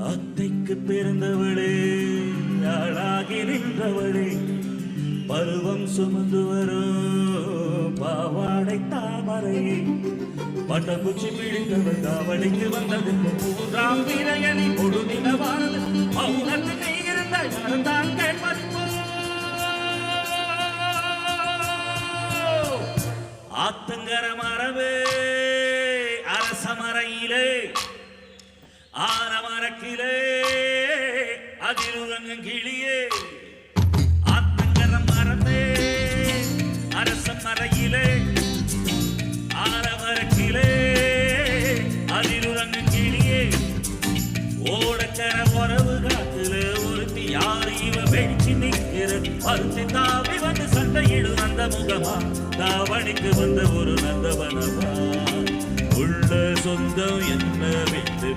அத்தைக்கு பிறந்தவளே, ஆளாகி நின்றவளே, பருவம் சுமந்து வரும் பாவாடை தாமரை, பட்டக்குச்சி பிடித்தவர் காவடிக்கு வந்தது மூன்றாம் வீரையணி பொழுதினவானது மௌனத்து நீ இருந்த யாருந்தான் கேட்பது ஆத்தங்கர மரபே அரச மரையிலே ஆனமரக்கிலே அதிருதங்கும் கிளியே ஆத்தங்கர மரபே அரச மரையிலே ஆனமரக்கிலே அதிருதங்கும் கிளியே ஓடக்கர உறவு காத்துல ஒருத்தி யாரு இவ வெடிச்சு நிற்கிற பருத்தி தாவி வந்து சண்டையிடு அந்த முகமா தாவணிக்கு வந்த ஒரு நந்தவனமா உள்ள சொந்தம் என்ன வைத்து